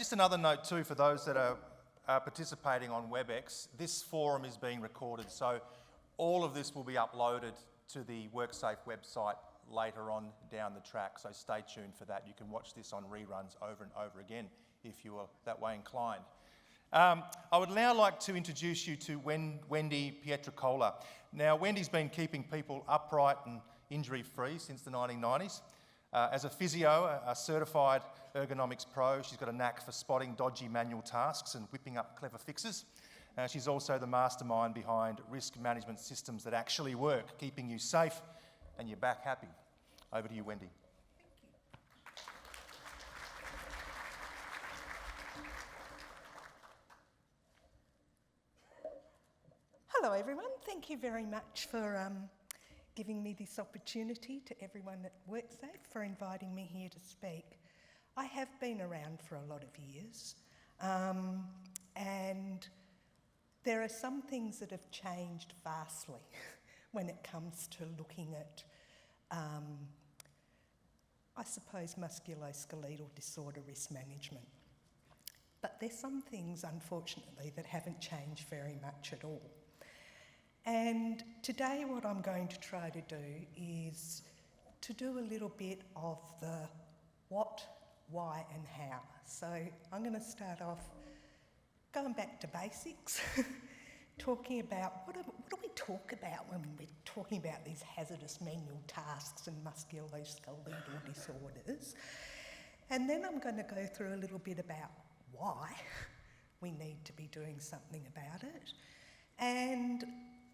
Just another note too for those that are participating on WebEx, this forum is being recorded, so all of this will be uploaded to the WorkSafe website later on down the track, so stay tuned for that. You can watch this on reruns over and over again if you are that way inclined. I would now like to introduce you to Wendy Pietricola. Now, Wendy's been keeping people upright and injury-free since the 1990s. As a physio, a certified ergonomics pro, she's got a knack for spotting dodgy manual tasks and whipping up clever fixes. She's also the mastermind behind risk management systems that actually work, keeping you safe and your back happy. Over to you, Wendy. Hello everyone, thank you very much for giving me this opportunity, to everyone at WorkSafe for inviting me here to speak. I have been around for a lot of years and there are some things that have changed vastly when it comes to looking at, I suppose, musculoskeletal disorder risk management. But there's some things, unfortunately, that haven't changed very much at all. And today what I'm going to try to do is to do a little bit of the what, why and how. So I'm going to start off going back to basics, talking about what do we talk about when we're talking about these hazardous manual tasks and musculoskeletal disorders. And then I'm going to go through a little bit about why we need to be doing something about it. And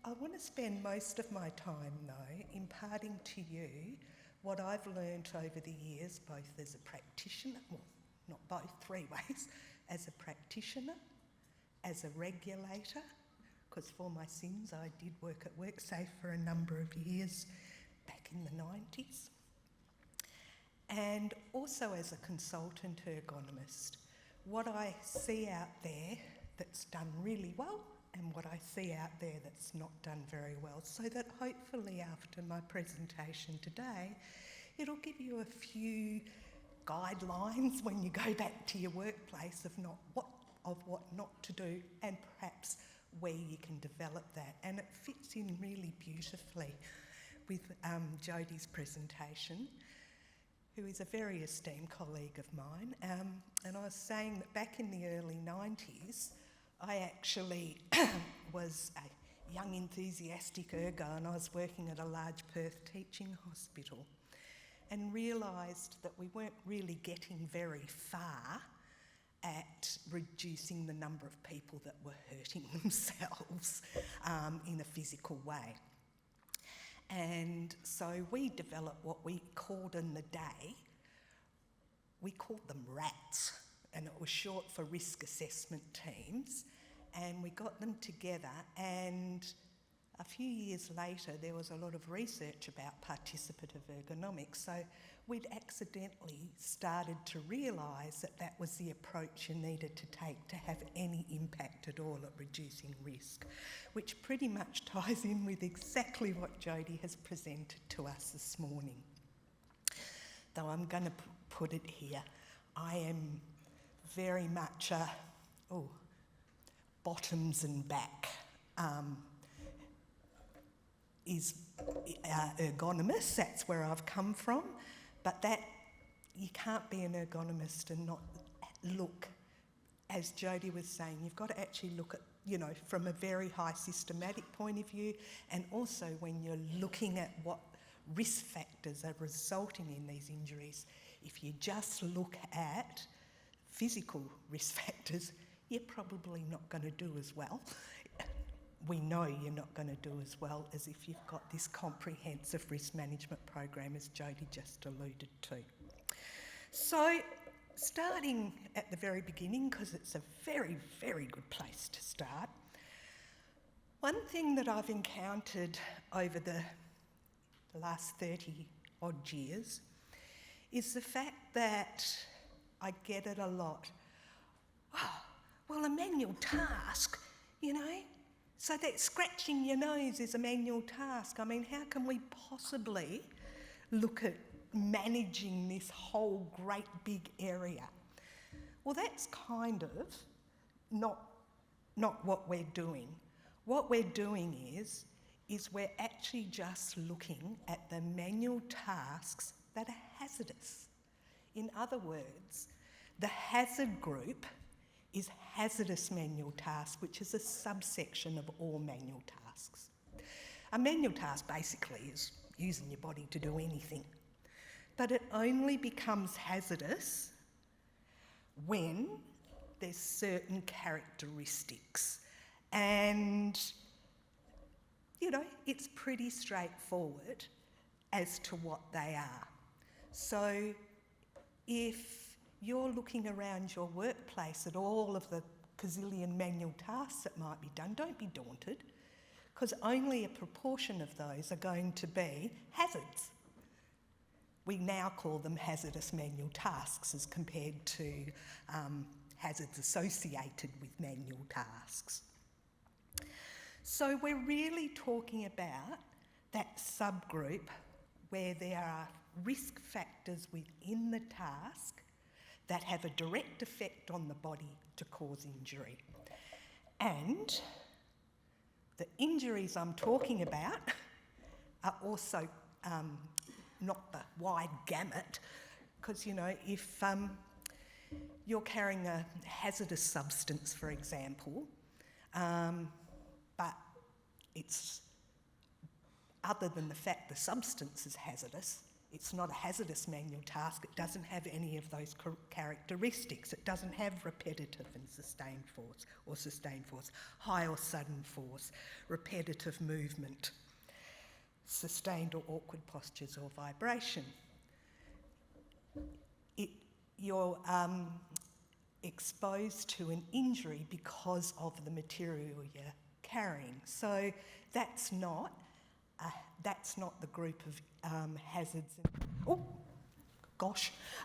I want to spend most of my time, though, imparting to you what I've learned over the years, both as a practitioner, well, not both, three ways, as a practitioner, as a regulator, because for my sins I did work at WorkSafe for a number of years back in the 90s, and also as a consultant ergonomist. What I see out there that's done really well and what I see out there that's not done very well, so that hopefully after my presentation today, it'll give you a few guidelines when you go back to your workplace of what not to do, and perhaps where you can develop that. And it fits in really beautifully with Jodie's presentation, who is a very esteemed colleague of mine. And I was saying that back in the early 90s, I actually was a young enthusiastic ergo, and I was working at a large Perth teaching hospital and realised that we weren't really getting very far at reducing the number of people that were hurting themselves in a physical way. And so we developed what we called in the day, we called them RATs, and it was short for risk assessment teams, and we got them together, and a few years later there was a lot of research about participative ergonomics, so we'd accidentally started to realise that that was the approach you needed to take to have any impact at all at reducing risk, which pretty much ties in with exactly what Jodie has presented to us this morning. Though I'm going to put it here, I am very much a bottoms and back is ergonomist. That's where I've come from, but that you can't be an ergonomist and not look, as Jodie was saying, you've got to actually look at, you know, from a very high systematic point of view, and also when you're looking at what risk factors are resulting in these injuries. If you just look at physical risk factors, you're probably not going to do as well. We know you're not going to do as well as if you've got this comprehensive risk management program, as Jodie just alluded to. So, starting at the very beginning, because it's a very, very good place to start, one thing that I've encountered over the last 30 odd years is the fact that I get it a lot. Oh, well, a manual task, you know, so that scratching your nose is a manual task. I mean, how can we possibly look at managing this whole great big area? Well, that's kind of not what we're doing. What we're doing is we're actually just looking at the manual tasks that are hazardous. In other words, the hazard group is hazardous manual tasks, which is a subsection of all manual tasks. A manual task basically is using your body to do anything, but it only becomes hazardous when there's certain characteristics, and you know, it's pretty straightforward as to what they are. So if you're looking around your workplace at all of the gazillion manual tasks that might be done, don't be daunted, because only a proportion of those are going to be hazards. We now call them hazardous manual tasks as compared to hazards associated with manual tasks. So we're really talking about that subgroup where there are risk factors within the task that have a direct effect on the body to cause injury. And the injuries I'm talking about are also not the wide gamut, because, you know, if you're carrying a hazardous substance, for example, but it's, other than the fact the substance is hazardous, it's not a hazardous manual task. It doesn't have any of those characteristics. It doesn't have repetitive and sustained force, or sustained force, high or sudden force, repetitive movement, sustained or awkward postures or vibration. You're exposed to an injury because of the material you're carrying. So that's not the group of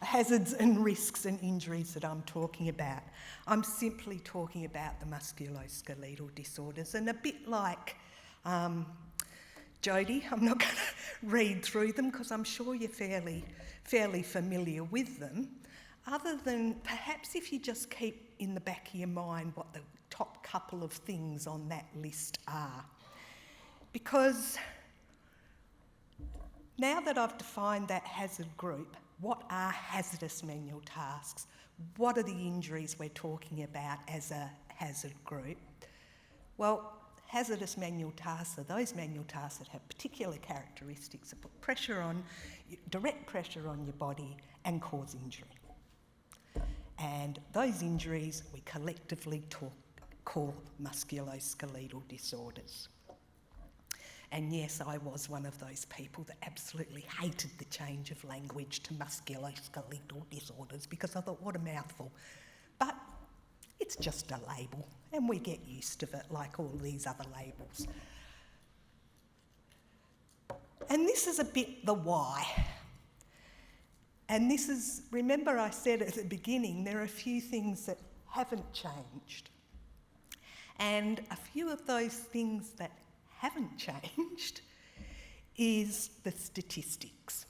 hazards and risks and injuries that I'm talking about. I'm simply talking about the musculoskeletal disorders, and a bit like Jodie, I'm not going to read through them because I'm sure you're fairly familiar with them, other than perhaps if you just keep in the back of your mind what the top couple of things on that list are. Because now that I've defined that hazard group, what are hazardous manual tasks? What are the injuries we're talking about as a hazard group? Well, hazardous manual tasks are those manual tasks that have particular characteristics that put pressure on, direct pressure on your body and cause injury. And those injuries we collectively call musculoskeletal disorders. And yes, I was one of those people that absolutely hated the change of language to musculoskeletal disorders because I thought, what a mouthful. But it's just a label, and we get used to it like all these other labels. And this is a bit the why. And this is, remember I said at the beginning, there are a few things that haven't changed. And a few of those things that haven't changed is the statistics.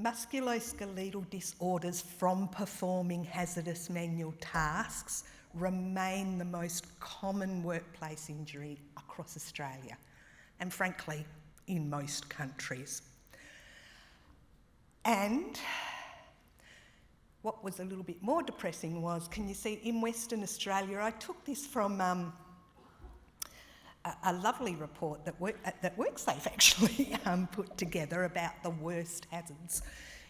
Musculoskeletal disorders from performing hazardous manual tasks remain the most common workplace injury across Australia, and frankly, in most countries. And what was a little bit more depressing was, can you see, in Western Australia, I took this from a lovely report that WorkSafe actually put together about the worst hazards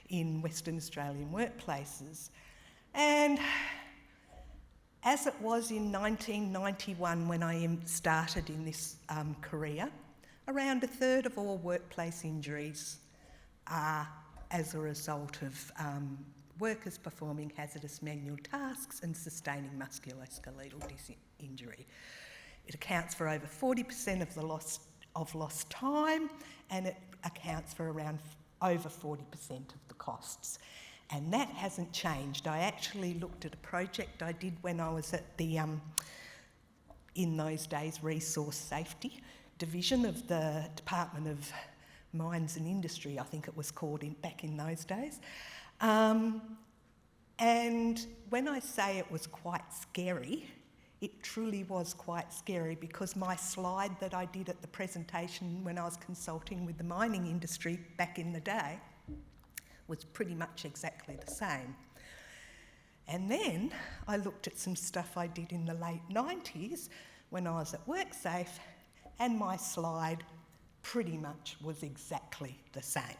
in Western Australian workplaces. And as it was in 1991 when I started in this career, around a third of all workplace injuries are as a result of workers performing hazardous manual tasks and sustaining musculoskeletal injury. It accounts for over 40% of lost time, and it accounts for around over 40% of the costs. And that hasn't changed. I actually looked at a project I did when I was at the, in those days, Resource Safety Division of the Department of Mines and Industry, I think it was called back in those days. And when I say it was quite scary, it truly was quite scary, because my slide that I did at the presentation when I was consulting with the mining industry back in the day was pretty much exactly the same. And then I looked at some stuff I did in the late 90s when I was at WorkSafe, and my slide pretty much was exactly the same.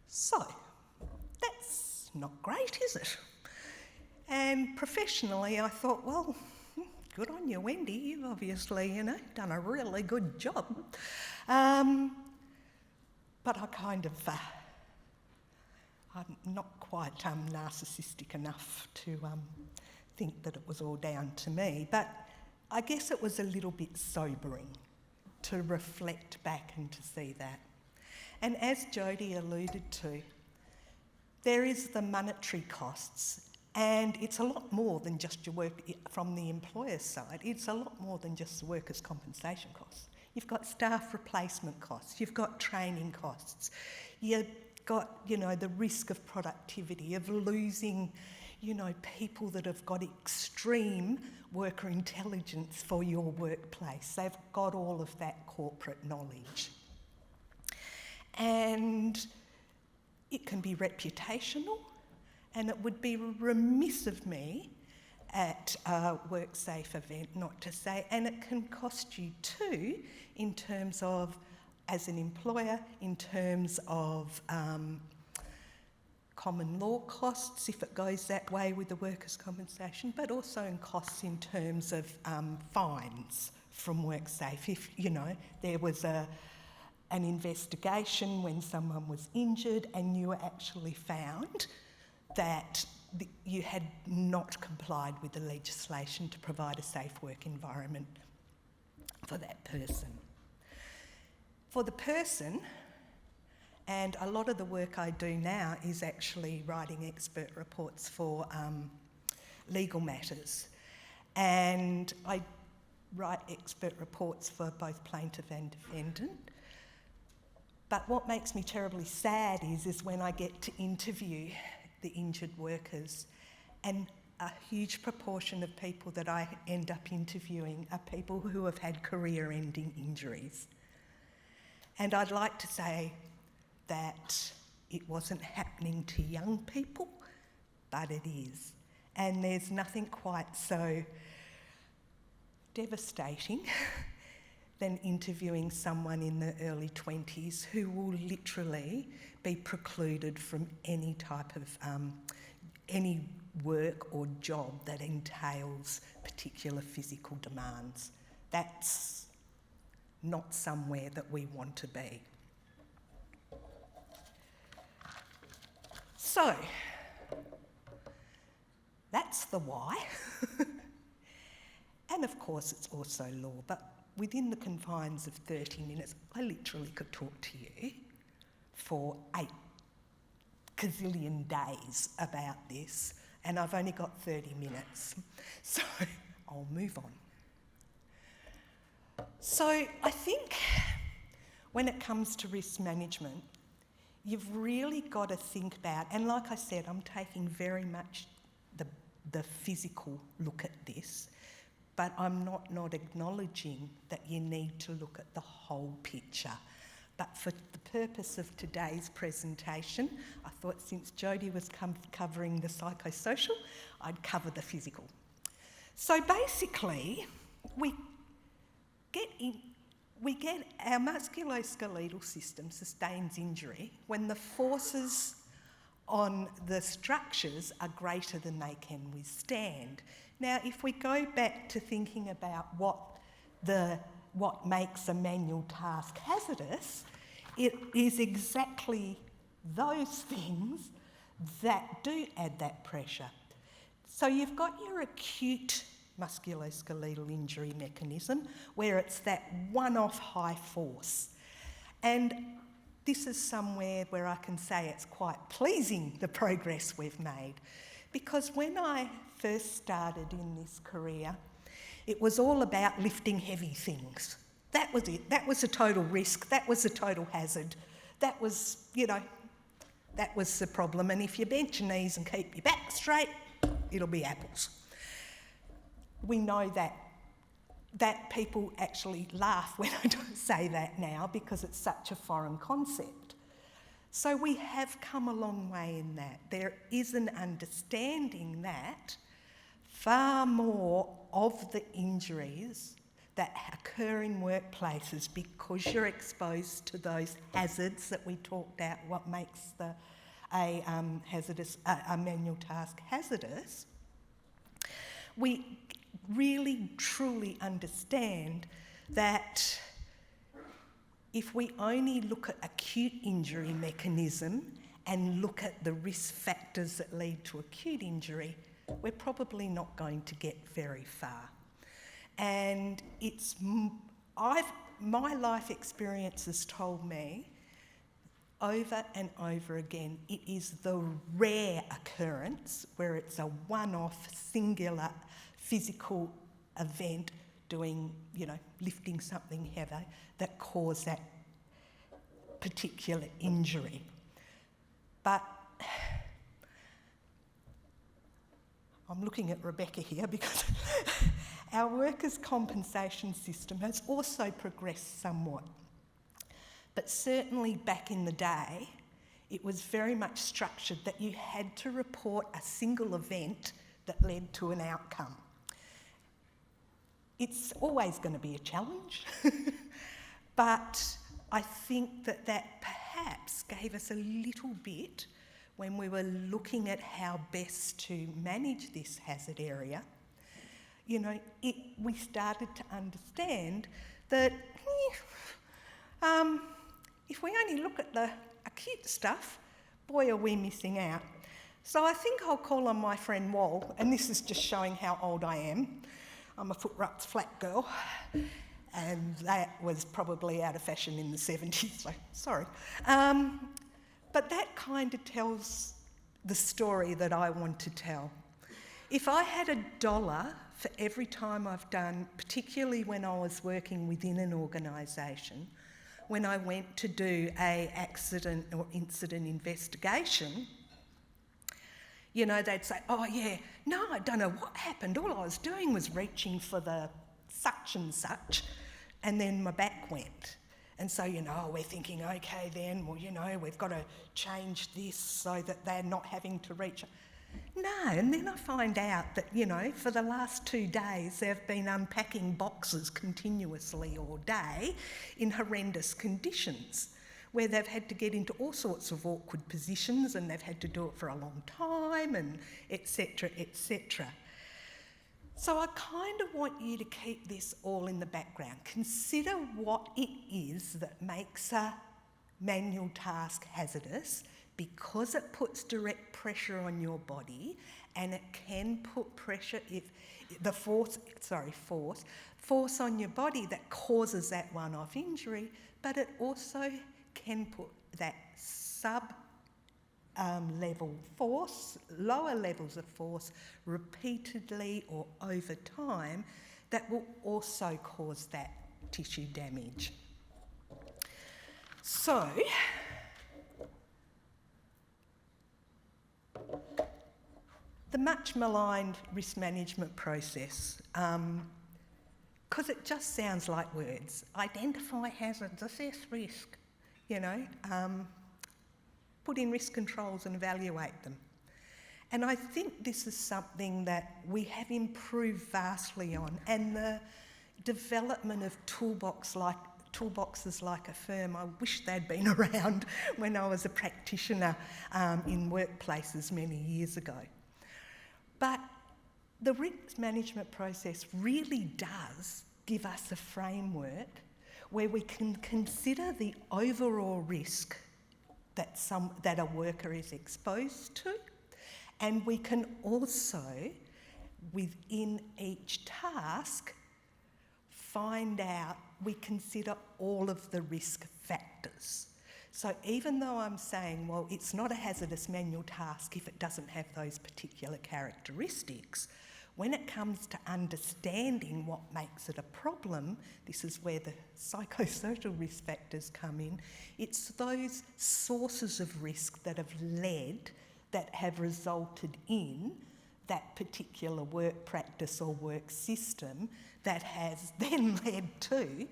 So, that's not great, is it? And professionally, I thought, well, good on you, Wendy. You've obviously, done a really good job. But I kind of, I'm not quite narcissistic enough to think that it was all down to me. But I guess it was a little bit sobering to reflect back and to see that. And as Jodie alluded to, there is the monetary costs, and it's a lot more than just your work from the employer's side. It's a lot more than just the workers' compensation costs. You've got staff replacement costs, you've got training costs, you've got, the risk of productivity, of losing, people that have got extreme worker intelligence for your workplace. They've got all of that corporate knowledge. And it can be reputational, and it would be remiss of me at a WorkSafe event not to say, and it can cost you too, in terms of, as an employer, in terms of common law costs, if it goes that way with the workers' compensation, but also in costs in terms of fines from WorkSafe. If, there was an investigation when someone was injured and you were actually found that you had not complied with the legislation to provide a safe work environment for that person. For the person, and a lot of the work I do now is actually writing expert reports for legal matters. And I write expert reports for both plaintiff and defendant. But what makes me terribly sad is when I get to interview the injured workers, and a huge proportion of people that I end up interviewing are people who have had career-ending injuries. And I'd like to say that it wasn't happening to young people, but it is. And there's nothing quite so devastating than interviewing someone in the early 20s who will literally be precluded from any type of any work or job that entails particular physical demands. That's not somewhere that we want to be. So, that's the why. And of course it's also law, but within the confines of 30 minutes, I literally could talk to you for 8 gazillion days about this, and I've only got 30 minutes, so I'll move on. So I think when it comes to risk management, you've really got to think about, and like I said, I'm taking very much the physical look at this, but I'm not acknowledging that you need to look at the whole picture. But for the purpose of today's presentation, I thought since Jodie was covering the psychosocial, I'd cover the physical. So basically, we get our musculoskeletal system sustains injury when the forces on the structures are greater than they can withstand. Now, if we go back to thinking about what makes a manual task hazardous, it is exactly those things that do add that pressure. So you've got your acute musculoskeletal injury mechanism, where it's that one-off high force. And this is somewhere where I can say it's quite pleasing, the progress we've made. Because when I first started in this career, it was all about lifting heavy things. That was it. That was a total risk. That was a total hazard. That was, That was the problem. And if you bend your knees and keep your back straight, it'll be apples. We know that people actually laugh when I don't say that now because it's such a foreign concept. So we have come a long way in that. There is an understanding that far more of the injuries that occur in workplaces, because you're exposed to those hazards that we talked about, what makes a manual task hazardous, we really truly understand that if we only look at acute injury mechanism and look at the risk factors that lead to acute injury, we're probably not going to get very far. And my life experience has told me over and over again, it is the rare occurrence where it's a one-off, singular physical event doing, lifting something heavy that caused that particular injury. But I'm looking at Rebecca here because our workers' compensation system has also progressed somewhat. But certainly back in the day, it was very much structured that you had to report a single event that led to an outcome. It's always going to be a challenge, but I think that perhaps gave us a little bit when we were looking at how best to manage this hazard area. We started to understand that if we only look at the acute stuff, boy, are we missing out. So I think I'll call on my friend Wal, and this is just showing how old I am. I'm a foot ruts flat girl, and that was probably out of fashion in the 70s, so sorry. But that kind of tells the story that I want to tell. If I had $1 for every time I've done, particularly when I was working within an organisation, when I went to do a accident or incident investigation, they'd say, oh yeah, no, I don't know what happened. All I was doing was reaching for the such and such, and then my back went. And so, we're thinking, okay then, well, we've got to change this so that they're not having to reach. No, and then I find out that, for the last 2 days, they've been unpacking boxes continuously all day in horrendous conditions, where they've had to get into all sorts of awkward positions and they've had to do it for a long time and et cetera, et cetera. So I kind of want you to keep this all in the background. Consider what it is that makes a manual task hazardous, because it puts direct pressure on your body, and it can put pressure force on your body that causes that one-off injury, but it also can put that level force, lower levels of force, repeatedly or over time, that will also cause that tissue damage. So, the much maligned risk management process, because it just sounds like words. Identify hazards, assess risk, put in risk controls and evaluate them. And I think this is something that we have improved vastly on, and the development of toolboxes like a firm, I wish they'd been around when I was a practitioner in workplaces many years ago. But the risk management process really does give us a framework where we can consider the overall risk that a worker is exposed to, and we can also, within each task, we consider all of the risk factors. So even though I'm saying, well, it's not a hazardous manual task if it doesn't have those particular characteristics, When it comes to understanding what makes it a problem, this is where the psychosocial risk factors come in. It's those sources of risk that have resulted in that particular work practice or work system that has then led to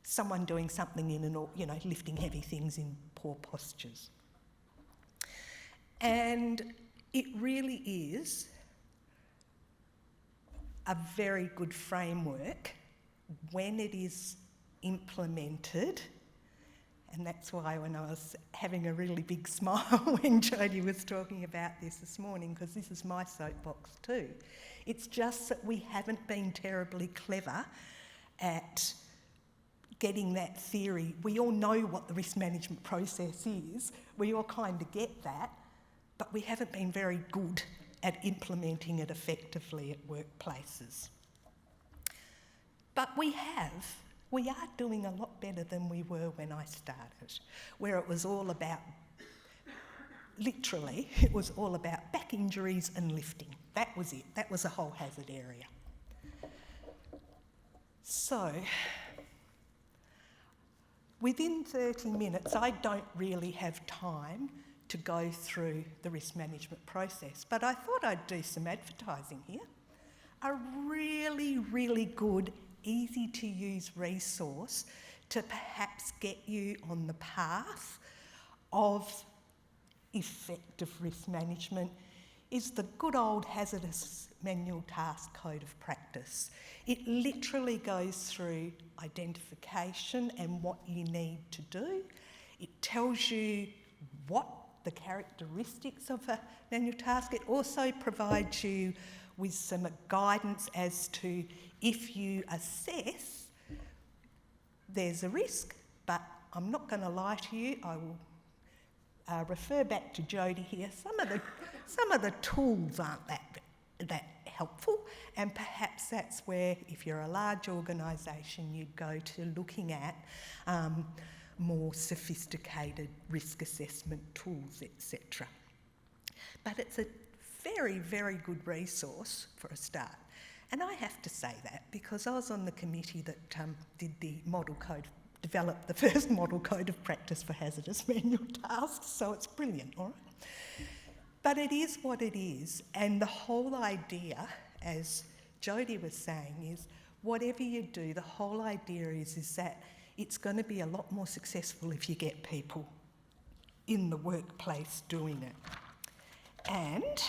someone doing something lifting heavy things in poor postures. And it really is a very good framework when it is implemented. And that's why when I was having a really big smile when Jodie was talking about this morning, because this is my soapbox too. It's just that we haven't been terribly clever at getting that theory. We all know what the risk management process is. We all kind of get that, but we haven't been very good at implementing it effectively at workplaces. But we are doing a lot better than we were when I started, where it was all about, literally, it was all about back injuries and lifting. That was it. That was a whole hazard area. So, within 30 minutes, I don't really have time to go through the risk management process, but I thought I'd do some advertising here. A really, really good, easy to use resource to perhaps get you on the path of effective risk management is the good old Hazardous Manual Task Code of Practice. It literally goes through identification and what you need to do. It tells you what the characteristics of a manual task. It also provides you with some guidance as to if you assess there's a risk, but I'm not going to lie to you, I will refer back to Jodie here. Some of the tools aren't that helpful, and perhaps that's where, if you're a large organisation, you'd go to looking at more sophisticated risk assessment tools, etc. But it's a very, very good resource for a start. And I have to say that because I was on the committee that did the model code, developed the first model code of practice for hazardous manual tasks, so it's brilliant, all right? But it is what it is, and the whole idea, as Jodie was saying, is whatever you do, the whole idea is that it's going to be a lot more successful if you get people in the workplace doing it. And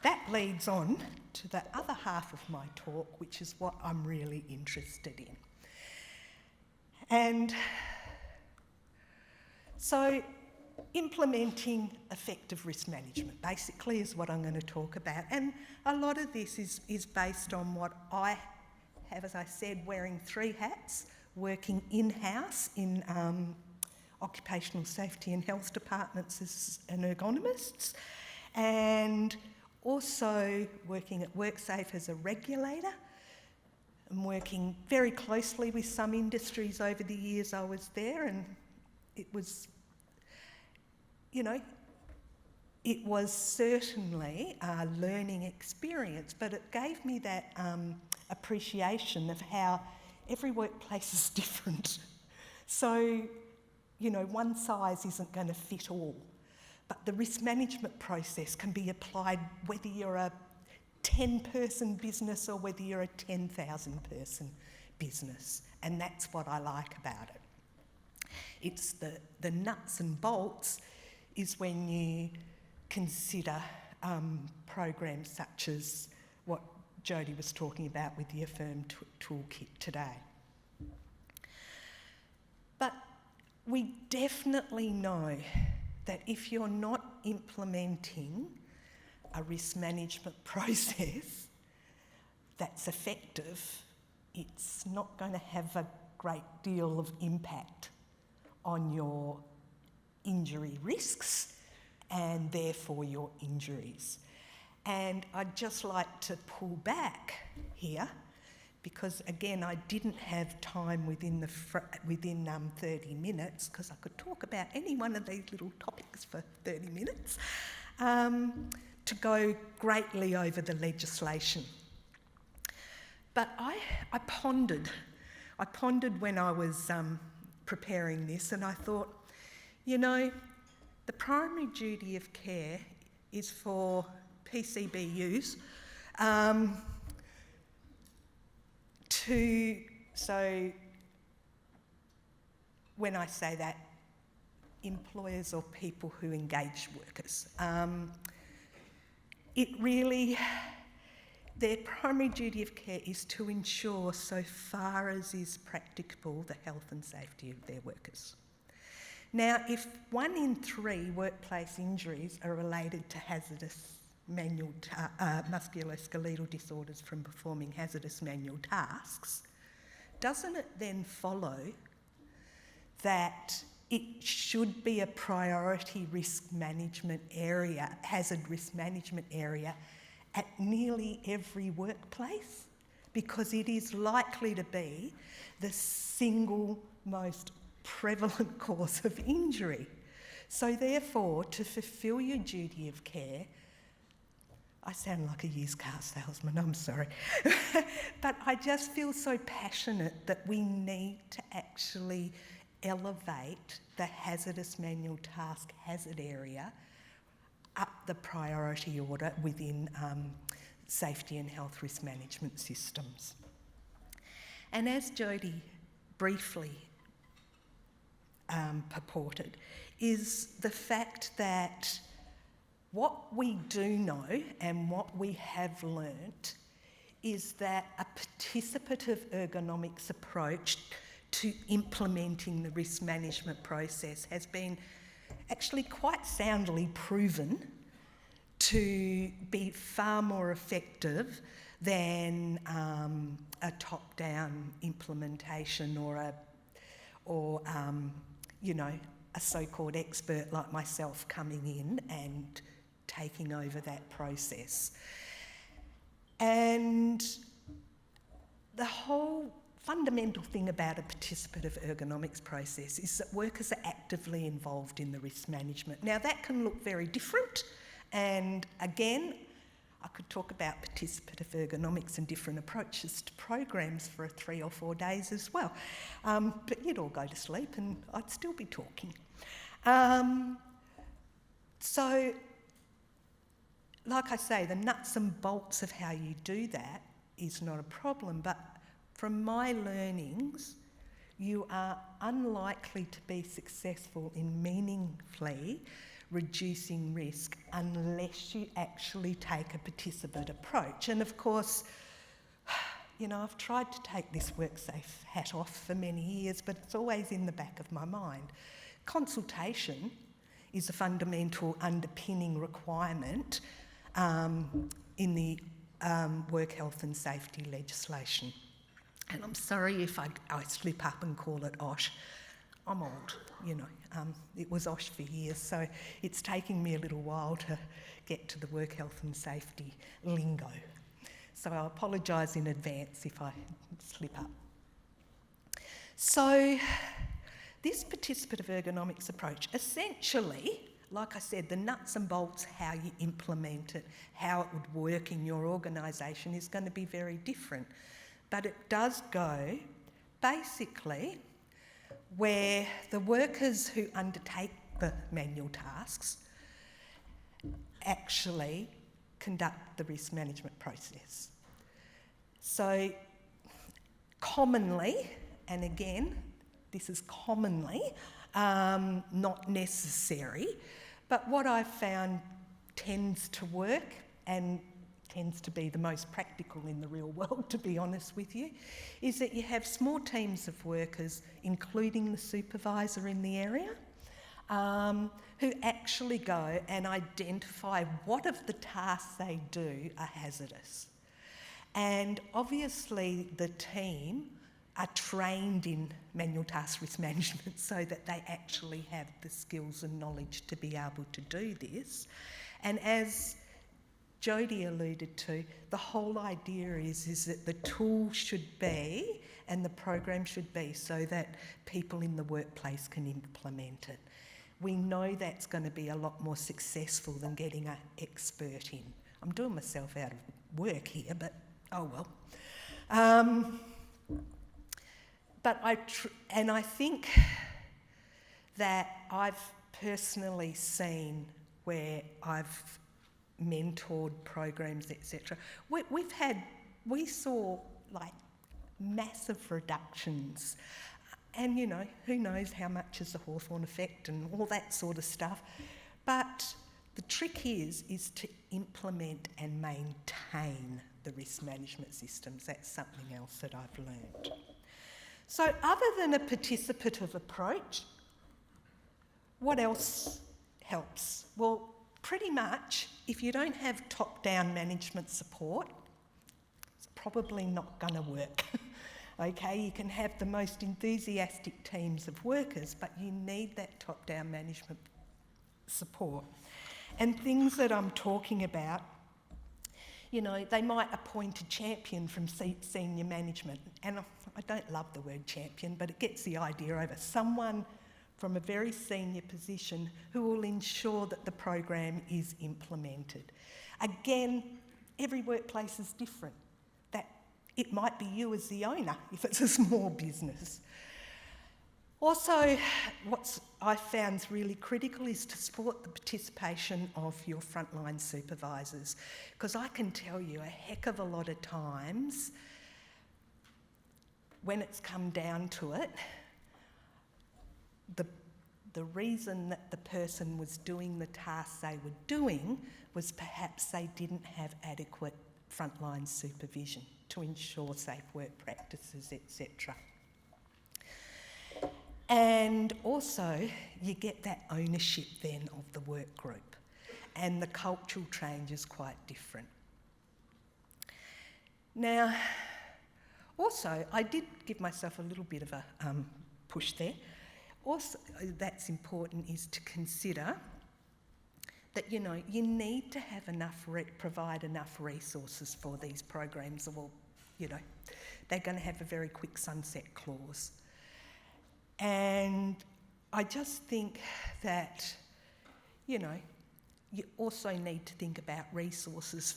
that leads on to the other half of my talk, which is what I'm really interested in. And so implementing effective risk management basically is what I'm going to talk about. And a lot of this is based on what I have, as I said, wearing 3 hats, working in-house in occupational safety and health departments as an ergonomist, and also working at WorkSafe as a regulator. I'm working very closely with some industries over the years I was there, and it was, it was certainly a learning experience, but it gave me that appreciation of how every workplace is different. So, one size isn't going to fit all. But the risk management process can be applied whether you're a 10-person business or whether you're a 10,000-person business. And that's what I like about it. It's the nuts and bolts is when you consider programs such as what Jodie was talking about with the Affirm toolkit today. But we definitely know that if you're not implementing a risk management process that's effective, it's not going to have a great deal of impact on your injury risks and therefore your injuries. And I'd just like to pull back here because, again, I didn't have time within 30 minutes because I could talk about any one of these little topics for 30 minutes. to go greatly over the legislation. But I pondered when I was preparing this, and I thought, you know, the primary duty of care is for PCBUs so when I say that, employers or people who engage workers. Their primary duty of care is to ensure, so far as is practicable, the health and safety of their workers. Now, if 1 in 3 workplace injuries are related to hazardous manual musculoskeletal disorders from performing hazardous manual tasks, doesn't it then follow that it should be a priority risk management area, hazard risk management area, at nearly every workplace? Because it is likely to be the single most prevalent cause of injury. So therefore, to fulfil your duty of care, I sound like a used car salesman, I'm sorry. But I just feel so passionate that we need to actually elevate the hazardous manual task hazard area up the priority order within safety and health risk management systems. And as Jodie briefly purported, is the fact that what we do know and what we have learnt is that a participative ergonomics approach to implementing the risk management process has been actually quite soundly proven to be far more effective than a top-down implementation or a so-called expert like myself coming in and taking over that process. And the whole fundamental thing about a participative ergonomics process is that workers are actively involved in the risk management. Now, that can look very different, and again, I could talk about participative ergonomics and different approaches to programs for 3 or 4 days as well. But you'd all go to sleep and I'd still be talking. So, like I say, the nuts and bolts of how you do that is not a problem, but from my learnings, you are unlikely to be successful in meaningfully reducing risk unless you actually take a participant approach. And of course, you know, I've tried to take this WorkSafe hat off for many years, but it's always in the back of my mind. Consultation is a fundamental underpinning requirement in the work health and safety legislation. And I'm sorry if I slip up and call it OSH. I'm old, you know. It was OSH for years, so it's taking me a little while to get to the work health and safety lingo. So I apologise in advance if I slip up. So this participative ergonomics approach, essentially, like I said, the nuts and bolts, how you implement it, how it would work in your organisation is going to be very different. But it does go, basically, where the workers who undertake the manual tasks actually conduct the risk management process. So commonly, and again, this is commonly not necessary, but what I've found tends to work and tends to be the most practical in the real world, to be honest with you, is that you have small teams of workers, including the supervisor in the area, who actually go and identify what of the tasks they do are hazardous. And obviously the team are trained in manual task risk management so that they actually have the skills and knowledge to be able to do this. And as Jodie alluded to, the whole idea is that the tool should be, and the program should be, so that people in the workplace can implement it. we know that's going to be a lot more successful than getting an expert in. I'm doing myself out of work here, but oh well. But I think that I've personally seen where I've mentored programs, etc. We saw like massive reductions, and you know, who knows how much is the Hawthorne effect and all that sort of stuff. But the trick is to implement and maintain the risk management systems. That's something else that I've learned. So other than a participative approach, what else helps? Well, pretty much, if you don't have top-down management support, it's probably not going to work. Okay, you can have the most enthusiastic teams of workers, but you need that top-down management support. And things that I'm talking about, you know, they might appoint a champion from senior management. And I don't love the word champion, but it gets the idea over. Someone from a very senior position who will ensure that the program is implemented. Again, every workplace is different. That it might be you as the owner if it's a small business. Also, what I found is really critical is to support the participation of your frontline supervisors, because I can tell you a heck of a lot of times when it's come down to it, the reason that the person was doing the tasks they were doing was perhaps they didn't have adequate frontline supervision to ensure safe work practices, etc. And also, you get that ownership then of the work group, and the cultural change is quite different. Now, also, I did give myself a little bit of a push there. Also, that's important is to consider that, you know, you need to have enough, provide enough resources for these programs, or, you know, they're going to have a very quick sunset clause. And I just think that, you know, you also need to think about resources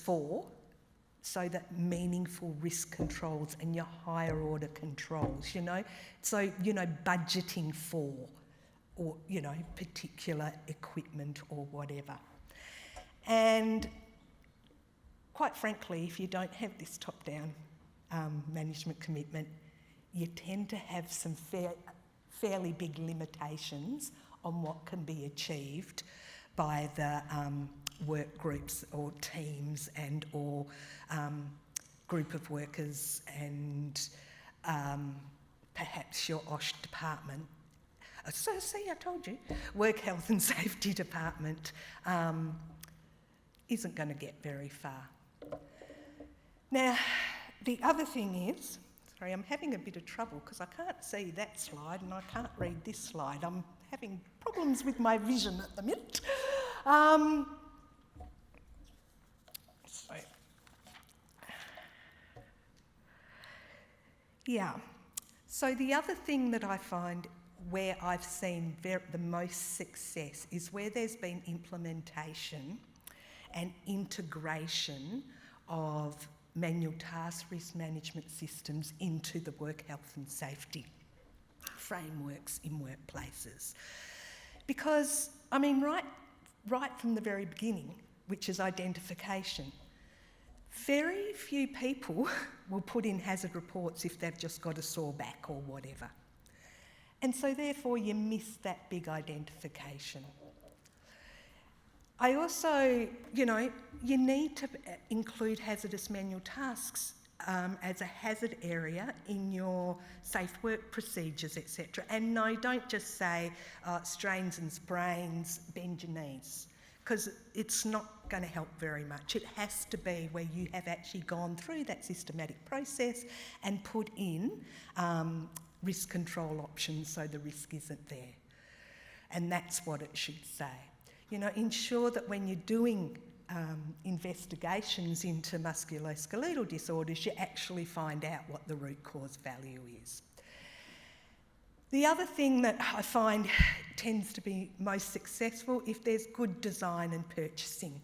so that meaningful risk controls and your higher order controls, you know. So, you know, budgeting for, or, you know, particular equipment or whatever. And quite frankly, if you don't have this top-down management commitment, you tend to have some fairly big limitations on what can be achieved by the work groups or teams and or group of workers and perhaps your OSH department. So see, I told you, work health and safety department isn't going to get very far. Now, the other thing is, sorry, I'm having a bit of trouble because I can't see that slide and I can't read this slide. I'm having problems with my vision at the minute. So the other thing that I find where I've seen the most success is where there's been implementation and integration of manual task risk management systems into the work health and safety frameworks in workplaces. Because, I mean, right from the very beginning, which is identification, very few people will put in hazard reports if they've just got a sore back or whatever. And so therefore you miss that big identification. I also, you know, you need to include hazardous manual tasks as a hazard area in your safe work procedures, etc. And no, don't just say strains and sprains, bend your knees, because it's not going to help very much. It has to be where you have actually gone through that systematic process and put in risk control options so the risk isn't there. And that's what it should say. You know, ensure that when you're doing investigations into musculoskeletal disorders, you actually find out what the root cause value is. The other thing that I find tends to be most successful if there's good design and purchasing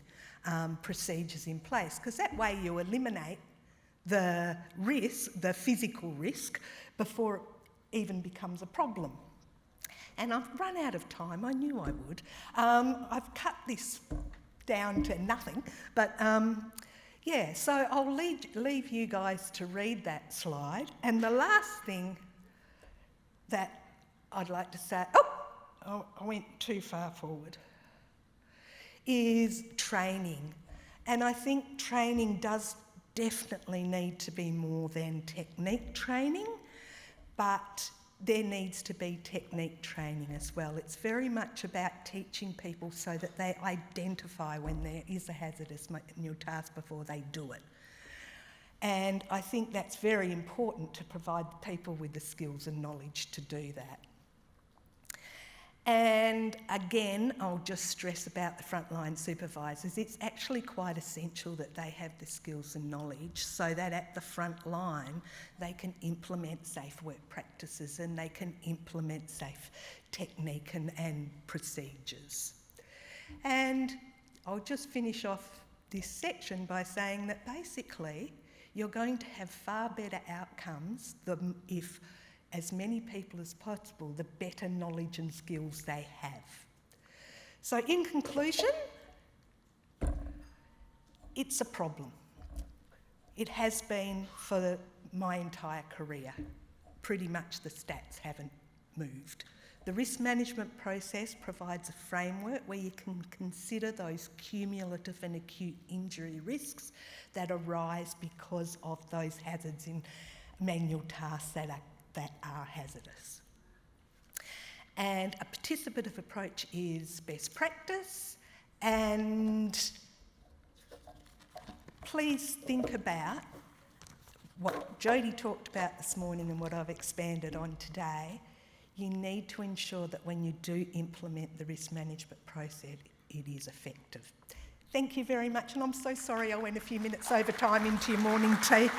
procedures in place, because that way you eliminate the risk, the physical risk, before it even becomes a problem. And I've run out of time, I knew I would. I've cut this down to nothing, but yeah, so I'll leave you guys to read that slide. And the last thing that I'd like to say, I went too far forward, is training. And I think training does definitely need to be more than technique training, but there needs to be technique training as well. It's very much about teaching people so that they identify when there is a hazardous manual task before they do it. And I think that's very important to provide people with the skills and knowledge to do that. And again, I'll just stress about the frontline supervisors. It's actually quite essential that they have the skills and knowledge so that at the front line they can implement safe work practices and they can implement safe technique and procedures. And I'll just finish off this section by saying that basically you're going to have far better outcomes than if as many people as possible, the better knowledge and skills they have. So in conclusion, it's a problem. It has been for my entire career. Pretty much the stats haven't moved. The risk management process provides a framework where you can consider those cumulative and acute injury risks that arise because of those hazards in manual tasks that are hazardous. And a participative approach is best practice, and please think about what Jodie talked about this morning and what I've expanded on today. You need to ensure that when you do implement the risk management process, it is effective. Thank you very much, and I'm so sorry I went a few minutes over time into your morning tea.